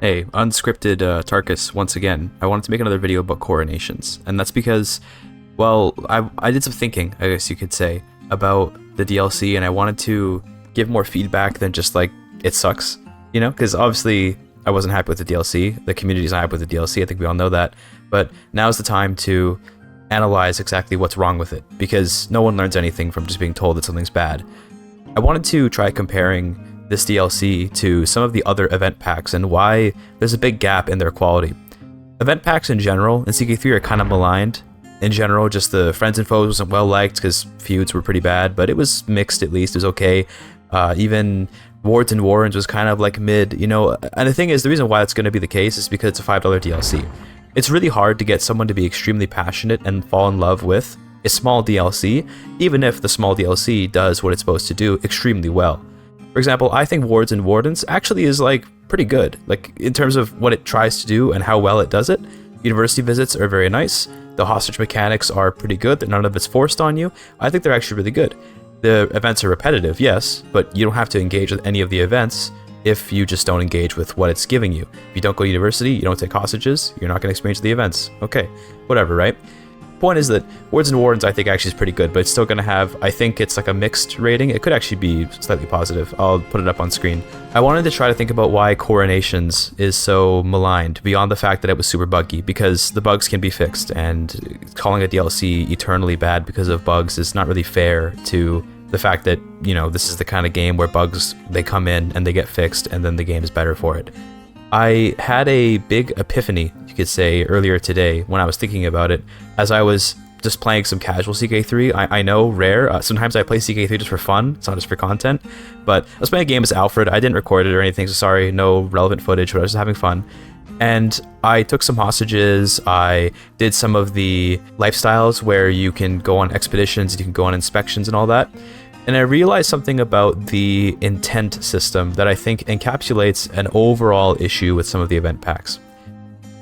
Hey, unscripted Tarkus, once again. I wanted to make another video about Coronations, and that's because, well, I did some thinking, I guess you could say, about the DLC, and I wanted to give more feedback than just like, it sucks, you know? Because obviously, I wasn't happy with the DLC, the community's not happy with the DLC, I think we all know that, but now's the time to analyze exactly what's wrong with it, because no one learns anything from just being told that something's bad. I wanted to try comparing this DLC to some of the other event packs and why there's a big gap in their quality. Event packs in general in CK3 are kind of maligned. In general, just the Friends and Foes wasn't well liked because feuds were pretty bad, but it was mixed at least, it was okay. Even Wards and Warrens was kind of like mid, you know, and the thing is, the reason why that's going to be the case is because it's a $5 DLC. It's really hard to get someone to be extremely passionate and fall in love with a small DLC, even if the small DLC does what it's supposed to do extremely well. For example, I think Wards and Wardens actually is like pretty good, like in terms of what it tries to do and how well it does it. University visits are very nice. The hostage mechanics are pretty good, that none of it's forced on you. I think they're actually really good. The events are repetitive, yes, but you don't have to engage with any of the events if you just don't engage with what it's giving you. If you don't go to university, you don't take hostages, you're not going to experience the events. Okay, whatever, right? Point is that Wards and Wardens I think actually is pretty good, but it's still going to have, I think it's like a mixed rating. It could actually be slightly positive. I'll put it up on screen. I wanted to try to think about why Coronations is so maligned beyond the fact that it was super buggy, because the bugs can be fixed, and calling a DLC eternally bad because of bugs is not really fair to the fact that, you know, this is the kind of game where bugs, they come in and they get fixed and then the game is better for it. I had a big epiphany, you could say, earlier today when I was thinking about it, as I was just playing some casual CK3. I know, rare, sometimes I play CK3 just for fun, it's not just for content, but I was playing a game as Alfred. I didn't record it or anything, so sorry, no relevant footage, but I was just having fun. And I took some hostages, I did some of the lifestyles where you can go on expeditions, you can go on inspections and all that. And I realized something about the intent system that I think encapsulates an overall issue with some of the event packs.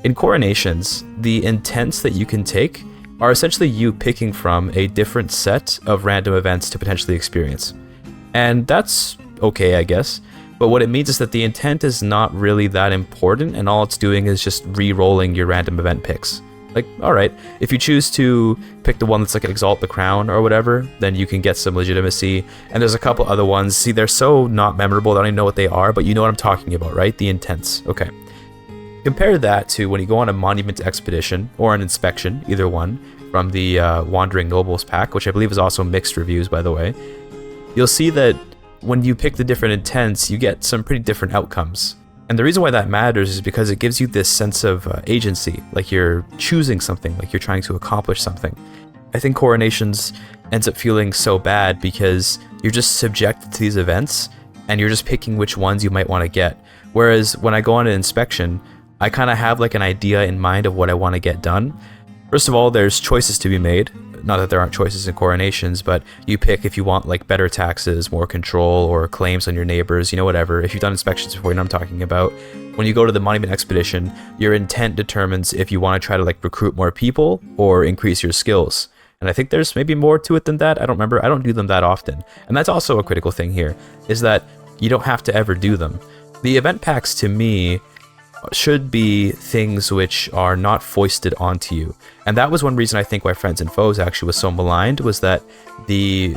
In Coronations, the intents that you can take are essentially you picking from a different set of random events to potentially experience. And that's okay, I guess, but what it means is that the intent is not really that important, and all it's doing is just re-rolling your random event picks. Like, alright, if you choose to pick the one that's like Exalt the Crown or whatever, then you can get some legitimacy. And there's a couple other ones. See, they're so not memorable, I don't even know what they are, but you know what I'm talking about, right? The intents. Okay. Compare that to when you go on a Monument Expedition or an Inspection, either one, from the Wandering Nobles pack, which I believe is also mixed reviews, by the way. You'll see that when you pick the different intents, you get some pretty different outcomes. And the reason why that matters is because it gives you this sense of agency, like you're choosing something, like you're trying to accomplish something. I think Coronations ends up feeling so bad because you're just subjected to these events and you're just picking which ones you might want to get. Whereas when I go on an inspection, I kind of have like an idea in mind of what I want to get done. First of all, there's choices to be made. Not that there aren't choices in Coronations, but you pick if you want like better taxes, more control, or claims on your neighbors, you know, whatever. If you've done inspections before, you know what I'm talking about. When you go to the Monument Expedition, your intent determines if you want to try to like recruit more people or increase your skills. And I think there's maybe more to it than that. I don't remember. I don't do them that often. And that's also a critical thing here, is that you don't have to ever do them. The event packs, to me, should be things which are not foisted onto you. And that was one reason I think why Friends and Foes actually was so maligned, was that the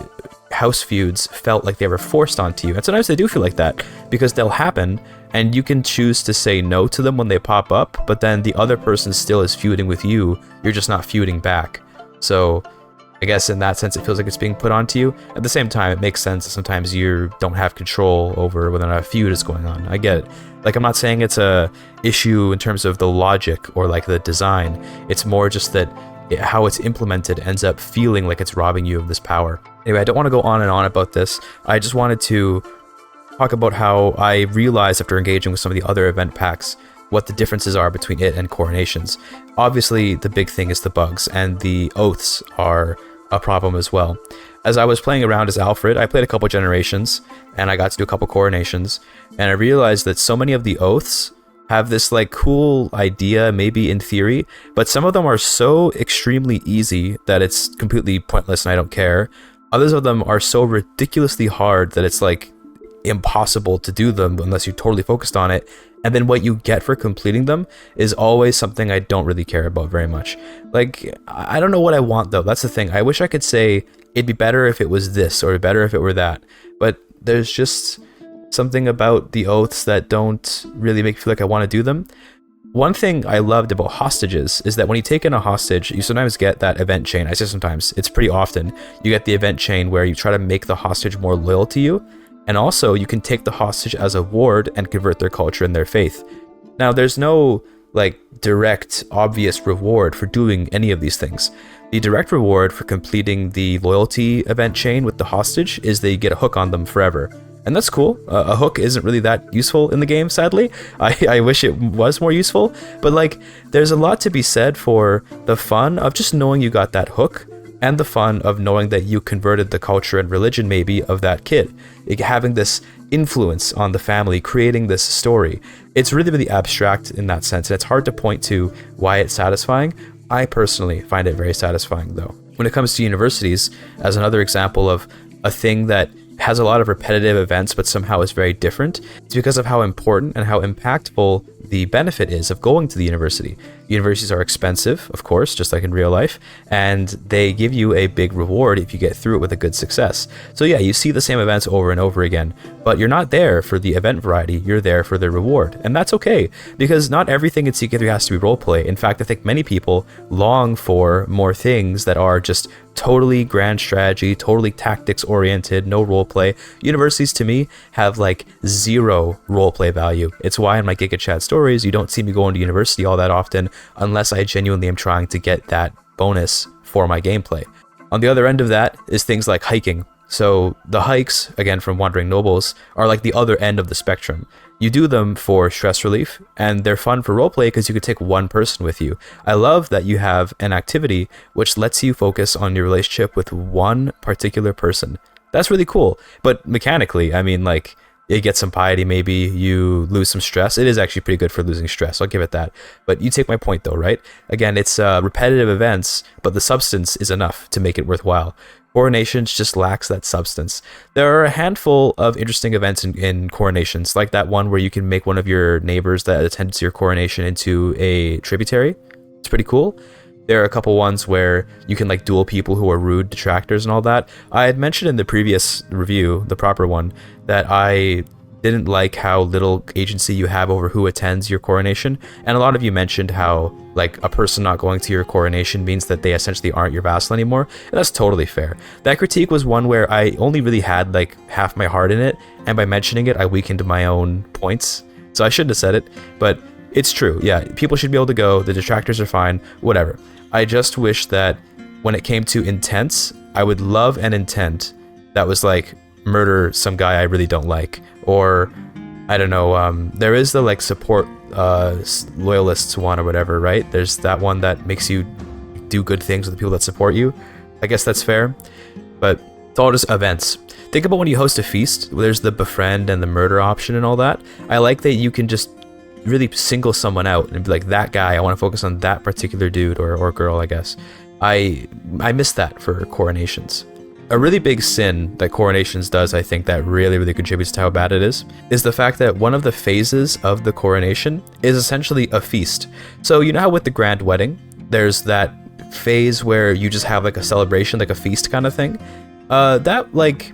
house feuds felt like they were forced onto you. And sometimes they do feel like that, because they'll happen and you can choose to say no to them when they pop up, but then the other person still is feuding with you, you're just not feuding back. So I guess in that sense it feels like it's being put onto you. At the same time, it makes sense that sometimes you don't have control over whether or not a feud is going on. I get it. Like, I'm not saying it's a issue in terms of the logic or like the design. It's more just that how it's implemented ends up feeling like it's robbing you of this power. Anyway, I don't want to go on and on about this. I just wanted to talk about how I realized after engaging with some of the other event packs what the differences are between it and Coronations. Obviously, the big thing is the bugs, and the oaths are a problem as well. As I was playing around as Alfred, I played a couple Generations, and I got to do a couple Coronations, and I realized that so many of the oaths have this like cool idea, maybe in theory, but some of them are so extremely easy that it's completely pointless and I don't care. Others of them are so ridiculously hard that it's like impossible to do them unless you're totally focused on it. and then what you get for completing them is always something I don't really care about very much. Like, I don't know what I want though. That's the thing. I wish I could say it'd be better if it was this or better if it were that, but there's just something about the oaths that don't really make me feel like I want to do them. One thing I loved about hostages is that when you take in a hostage, you sometimes get that event chain. I say sometimes, it's pretty often. You get the event chain where you try to make the hostage more loyal to you. And also, you can take the hostage as a ward and convert their culture and their faith. Now, there's no like direct, obvious reward for doing any of these things. The direct reward for completing the loyalty event chain with the hostage is that you get a hook on them forever. And that's cool. A hook isn't really that useful in the game, sadly. I wish it was more useful. But like, there's a lot to be said for the fun of just knowing you got that hook, and the fun of knowing that you converted the culture and religion maybe of that kid. Having this influence on the family, creating this story. It's really, really abstract in that sense, and it's hard to point to why it's satisfying. I personally find it very satisfying though. When it comes to universities, as another example of a thing that has a lot of repetitive events but somehow is very different, it's because of how important and how impactful the benefit is of going to the university. Universities are expensive, of course, just like in real life, and they give you a big reward if you get through it with a good success. So yeah, you see the same events over and over again, but you're not there for the event variety, you're there for the reward. And that's okay, because not everything in CK3 has to be roleplay. In fact, I think many people long for more things that are just totally grand strategy, totally tactics oriented, no roleplay. Universities to me have like zero roleplay value. It's why in my GIGACHAD stories, you don't see me going to university all that often unless I genuinely am trying to get that bonus for my gameplay. On the other end of that is things like hiking. So the hikes, again from Wandering Nobles, are like the other end of the spectrum. You do them for stress relief, and they're fun for roleplay because you could take one person with you. I love that you have an activity which lets you focus on your relationship with one particular person. That's really cool. But mechanically, I mean, like, you get some piety, maybe you lose some stress. It is actually pretty good for losing stress, I'll give it that. But you take my point though, right? Again, it's repetitive events, but the substance is enough to make it worthwhile. Coronations just lacks that substance. There are a handful of interesting events in Coronations, like that one where you can make one of your neighbors that attended to your coronation into a tributary. It's pretty cool. There are a couple ones where you can like duel people who are rude detractors and all that. I had mentioned in the previous review, the proper one, that I didn't like how little agency you have over who attends your coronation, and a lot of you mentioned how like a person not going to your coronation means that they essentially aren't your vassal anymore, and that's totally fair. That critique was one where I only really had like half my heart in it, and by mentioning it I weakened my own points, so I shouldn't have said it, but it's true. Yeah, people should be able to go, the detractors are fine, whatever. I just wish that when it came to intents, I would love an intent that was like murder some guy I really don't like, or I don't know, there is the like support loyalists one or whatever, right? There's that one that makes you do good things with the people that support you. I guess that's fair, but it's all just events. Think about when you host a feast, there's the befriend and the murder option and all that. I like that you can just really single someone out and be like, that guy, I want to focus on that particular dude or girl, I guess. I miss that for Coronations. A really big sin that Coronations does, I think, that really, really contributes to how bad it is the fact that one of the phases of the coronation is essentially a feast. So you know how with the grand wedding, there's that phase where you just have like a celebration, like a feast kind of thing? That like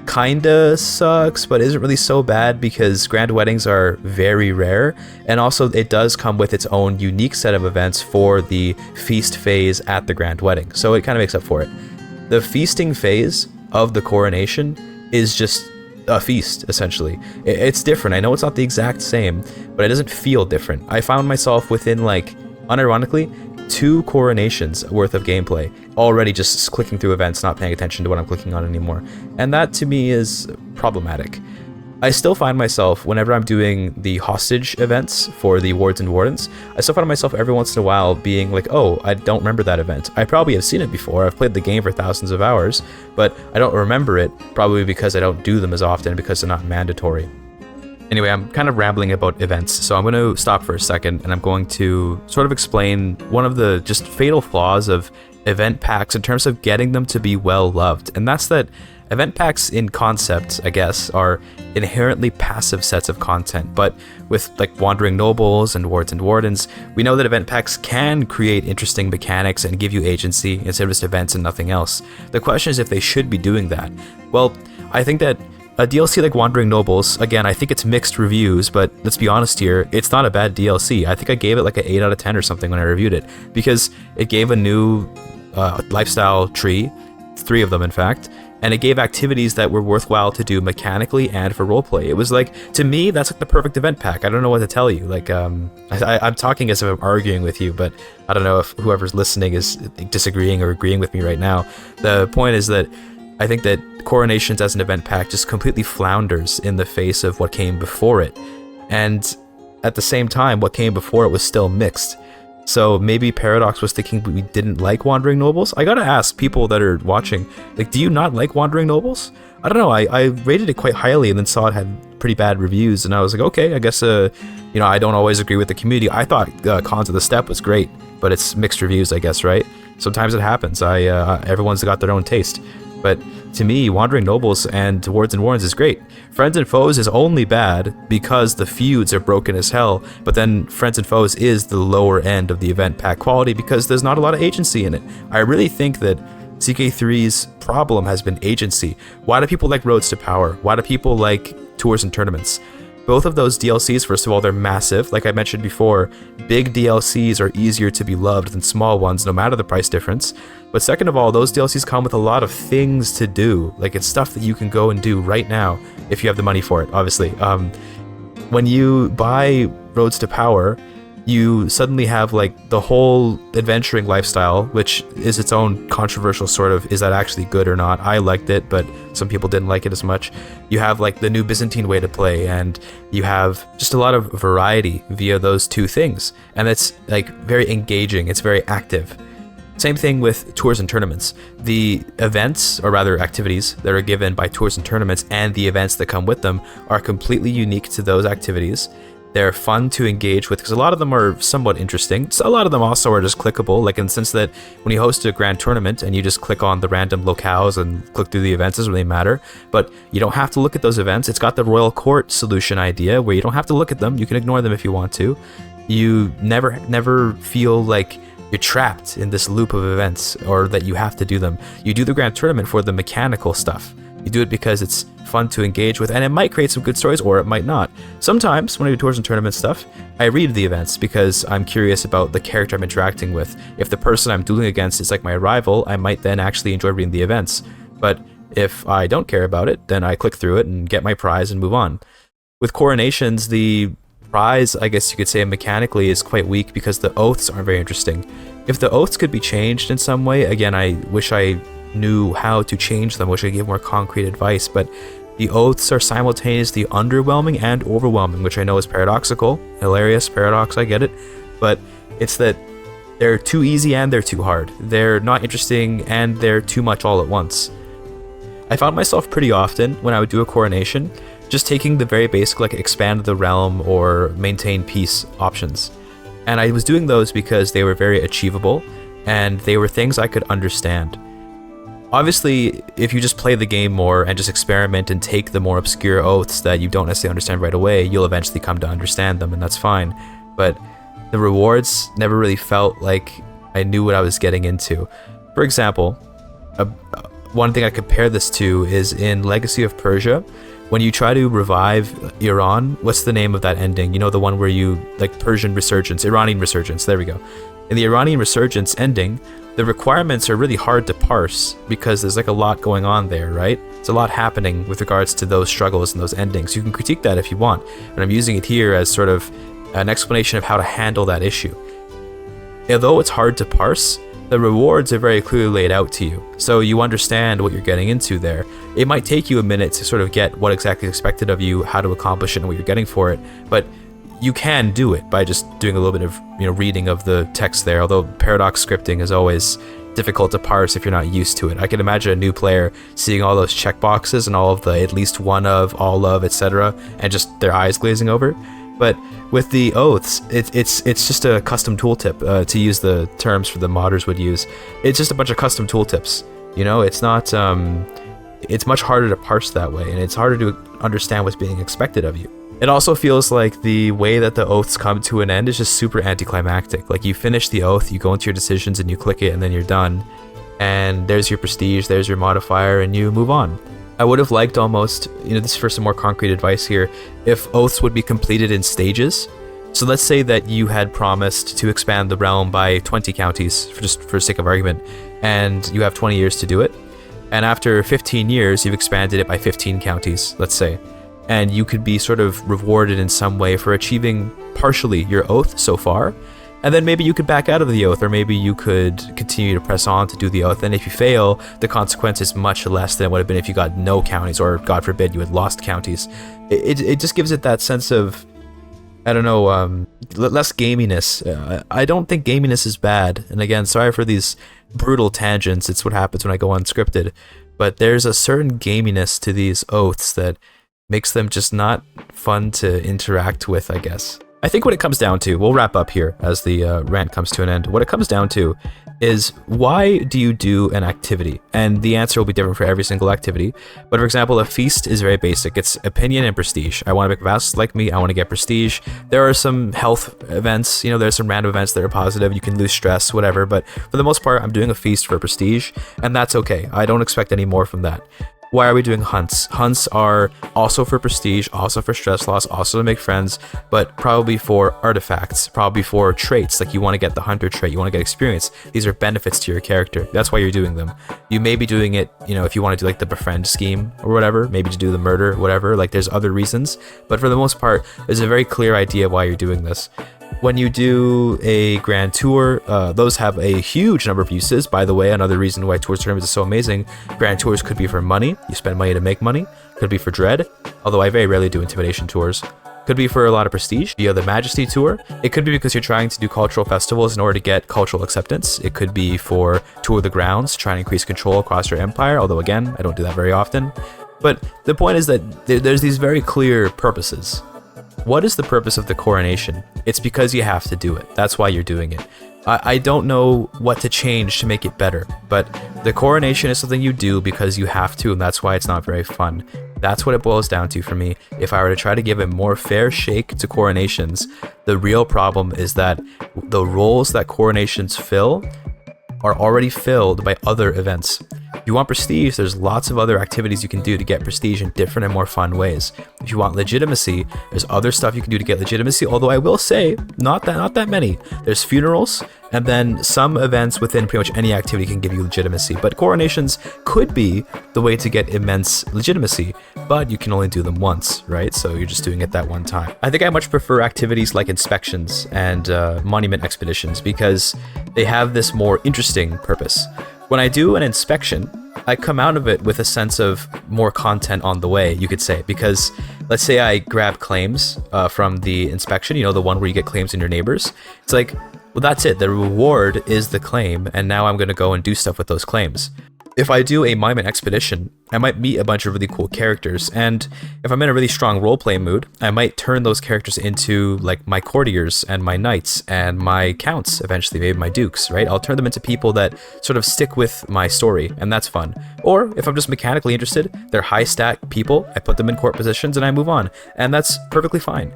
kinda sucks, but isn't really so bad because grand weddings are very rare, and also it does come with its own unique set of events for the feast phase at the grand wedding, so it kind of makes up for it. The feasting phase of the coronation is just a feast, essentially. It's different. I know it's not the exact same, but it doesn't feel different. I found myself within, like, unironically, 2 coronations worth of gameplay already just clicking through events, not paying attention to what I'm clicking on anymore. And that, to me, is problematic. I still find myself, whenever I'm doing the hostage events for the wards and wardens, I still find myself every once in a while being like, oh, I don't remember that event. I probably have seen it before, I've played the game for thousands of hours, but I don't remember it, probably because I don't do them as often because they're not mandatory. Anyway, I'm kind of rambling about events, so I'm going to stop for a second, and I'm going to sort of explain one of the just fatal flaws of event packs in terms of getting them to be well loved, and that's that event packs in concept, I guess, are inherently passive sets of content, but with like Wandering Nobles and Wards and Wardens, we know that event packs can create interesting mechanics and give you agency instead of just events and nothing else. The question is if they should be doing that. Well, I think that a DLC like Wandering Nobles, again, I think it's mixed reviews, but let's be honest here, it's not a bad DLC. I think I gave it like an 8 out of 10 or something when I reviewed it, because it gave a new lifestyle tree, 3 of them in fact, and it gave activities that were worthwhile to do mechanically and for roleplay. It was like, to me, that's like the perfect event pack. I don't know what to tell you. Like, I'm talking as if I'm arguing with you, but I don't know if whoever's listening is disagreeing or agreeing with me right now. The point is that I think that Coronations as an event pack just completely flounders in the face of what came before it. And at the same time, what came before it was still mixed. So maybe Paradox was thinking we didn't like Wandering Nobles? I gotta ask people that are watching, like, do you not like Wandering Nobles? I don't know, I rated it quite highly and then saw it had pretty bad reviews, and I was like, okay, I guess, you know, I don't always agree with the community. I thought Cons of the Steppe was great, but it's mixed reviews, I guess, right? Sometimes it happens. Everyone's got their own taste. But to me, Wandering Nobles and Wards and Wardens is great. Friends and Foes is only bad because the feuds are broken as hell, but then Friends and Foes is the lower end of the event pack quality because there's not a lot of agency in it. I really think that CK3's problem has been agency. Why do people like Roads to Power? Why do people like Tours and Tournaments? Both of those DLCs, first of all, they're massive. Like I mentioned before, big DLCs are easier to be loved than small ones, no matter the price difference. But second of all, those DLCs come with a lot of things to do. Like, it's stuff that you can go and do right now, if you have the money for it, obviously. When you buy Roads to Power, you suddenly have like the whole adventuring lifestyle, which is its own controversial sort of, is that actually good or not? I liked it, but some people didn't like it as much. You have like the new Byzantine way to play, and you have just a lot of variety via those two things. And it's like very engaging, it's very active. Same thing with Tours and Tournaments. The events, or rather activities, that are given by Tours and Tournaments and the events that come with them are completely unique to those activities. They're fun to engage with because a lot of them are somewhat interesting. So a lot of them also are just clickable, like in the sense that when you host a grand tournament and you just click on the random locales and click through the events, doesn't really matter. But you don't have to look at those events. It's got the Royal Court solution idea where you don't have to look at them. You can ignore them if you want to. You never feel like you're trapped in this loop of events or that you have to do them. You do the grand tournament for the mechanical stuff. You do it because it's fun to engage with, and it might create some good stories, or it might not. Sometimes, when I do Tours and Tournament stuff, I read the events because I'm curious about the character I'm interacting with. If the person I'm dueling against is like my rival, I might then actually enjoy reading the events. But if I don't care about it, then I click through it and get my prize and move on. With Coronations, the prize, I guess you could say mechanically, is quite weak because the oaths aren't very interesting. If the oaths could be changed in some way, again, I wish I knew how to change them, wish I gave more concrete advice, but the oaths are simultaneously underwhelming and overwhelming, which I know is paradoxical. Hilarious paradox, I get it, but it's that they're too easy and they're too hard. They're not interesting and they're too much all at once. I found myself pretty often when I would do a coronation just taking the very basic, like, expand the realm or maintain peace options, and I was doing those because they were very achievable and they were things I could understand. Obviously, if you just play the game more and just experiment and take the more obscure oaths that you don't necessarily understand right away, you'll eventually come to understand them, and that's fine. But the rewards never really felt like I knew what I was getting into. For example, one thing I compare this to is in Legacy of Persia, when you try to revive Iran, what's the name of that ending? You know, the one where you, like, Persian Resurgence, Iranian Resurgence, there we go. In the Iranian Resurgence ending, the requirements are really hard to parse because there's like a lot going on there, right? There's a lot happening with regards to those struggles and those endings. You can critique that if you want, but I'm using it here as sort of an explanation of how to handle that issue. Although it's hard to parse, the rewards are very clearly laid out to you, so you understand what you're getting into there. It might take you a minute to sort of get what exactly is expected of you, how to accomplish it, and what you're getting for it, but you can do it by just doing a little bit of, you know, reading of the text there, although paradox scripting is always difficult to parse if you're not used to it. I can imagine a new player seeing all those checkboxes and all of the at least one of, all of, etc., and just their eyes glazing over. But with the oaths, it's just a custom tooltip, to use the terms for the modders would use. It's just a bunch of custom tooltips. You know, it's not it's much harder to parse that way, and it's harder to understand what's being expected of you. It also feels like the way that the oaths come to an end is just super anticlimactic. Like, you finish the oath, you go into your decisions and you click it, and then you're done. And there's your prestige, there's your modifier, and you move on. I would have liked almost, this is for some more concrete advice here, if oaths would be completed in stages. So let's say that you had promised to expand the realm by 20 counties, for sake of argument, and you have 20 years to do it. And after 15 years, you've expanded it by 15 counties, let's say. And you could be sort of rewarded in some way for achieving partially your oath so far. And then maybe you could back out of the oath, or maybe you could continue to press on to do the oath. And if you fail, the consequence is much less than it would have been if you got no counties, or God forbid, you had lost counties. It just gives it that sense of, I don't know, less gaminess. I don't think gaminess is bad. And again, sorry for these brutal tangents. It's what happens when I go unscripted. But there's a certain gaminess to these oaths that makes them just not fun to interact with, I guess. I think what it comes down to, we'll wrap up here as the rant comes to an end. What it comes down to is, why do you do an activity? And the answer will be different for every single activity. But for example, a feast is very basic. It's opinion and prestige. I want to make vassals like me. I want to get prestige. There are some health events, there's some random events that are positive. You can lose stress, whatever. But for the most part, I'm doing a feast for prestige, and that's okay. I don't expect any more from that. Why are we doing hunts? Hunts are also for prestige, also for stress loss, also to make friends, but probably for artifacts, probably for traits. Like, you want to get the hunter trait, you want to get experience. These are benefits to your character. That's why you're doing them. You may be doing it, if you want to do like the befriend scheme or whatever, maybe to do the murder, whatever. Like, there's other reasons, but for the most part, there's a very clear idea why you're doing this. When you do a grand tour, those have a huge number of uses. By the way, another reason why tours tournaments is so amazing, grand tours could be for money. You spend money to make money. Could be for dread, although I very rarely do intimidation tours. Could be for a lot of prestige via the Majesty tour. It could be because you're trying to do cultural festivals in order to get cultural acceptance. It could be for tour the grounds, trying to increase control across your empire, although again, I don't do that very often. But the point is that there's these very clear purposes. What is the purpose of the coronation? It's because you have to do it. That's why you're doing it. I don't know what to change to make it better, but the coronation is something you do because you have to, and that's why it's not very fun. That's what it boils down to for me. If I were to try to give a more fair shake to coronations, the real problem is that the roles that coronations fill are already filled by other events. If you want prestige, there's lots of other activities you can do to get prestige in different and more fun ways. If you want legitimacy, there's other stuff you can do to get legitimacy, although I will say, not that many. There's funerals, and then some events within pretty much any activity can give you legitimacy. But coronations could be the way to get immense legitimacy, but you can only do them once, right? So you're just doing it that one time. I think I much prefer activities like inspections and monument expeditions because they have this more interesting purpose. When I do an inspection, I come out of it with a sense of more content on the way, you could say, because let's say I grab claims from the inspection, the one where you get claims in your neighbors. It's like, well, that's it. The reward is the claim, and now I'm going to go and do stuff with those claims. If I do a monument expedition, I might meet a bunch of really cool characters, and if I'm in a really strong roleplay mood, I might turn those characters into like my courtiers and my knights and my counts, eventually maybe my dukes, right? I'll turn them into people that sort of stick with my story, and that's fun. Or if I'm just mechanically interested, they're high stat people, I put them in court positions and I move on, and that's perfectly fine.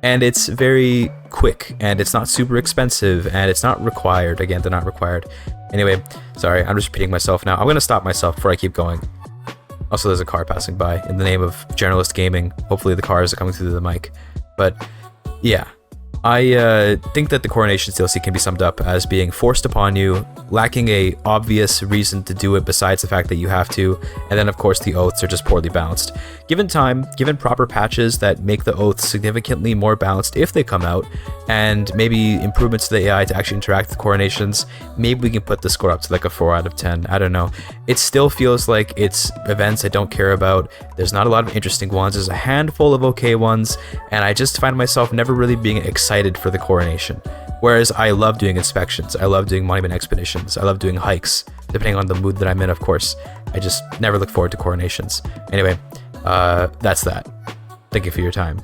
And it's very quick, and it's not super expensive, and it's not required. Again, they're not required. Anyway, sorry, I'm just repeating myself now. I'm going to stop myself before I keep going. Also, there's a car passing by in the name of journalist gaming. Hopefully the cars are coming through the mic. But yeah, I think that the Coronations DLC can be summed up as being forced upon you, lacking a obvious reason to do it besides the fact that you have to, and then of course the oaths are just poorly balanced. Given time, given proper patches that make the oaths significantly more balanced if they come out, and maybe improvements to the AI to actually interact with coronations, maybe we can put the score up to like a 4 out of 10. I don't know. It still feels like it's events I don't care about. There's not a lot of interesting ones. There's a handful of okay ones, and I just find myself never really being excited for the coronation. Whereas I love doing inspections, I love doing monument expeditions, I love doing hikes, depending on the mood that I'm in, of course. I just never look forward to coronations. Anyway, that's that. Thank you for your time.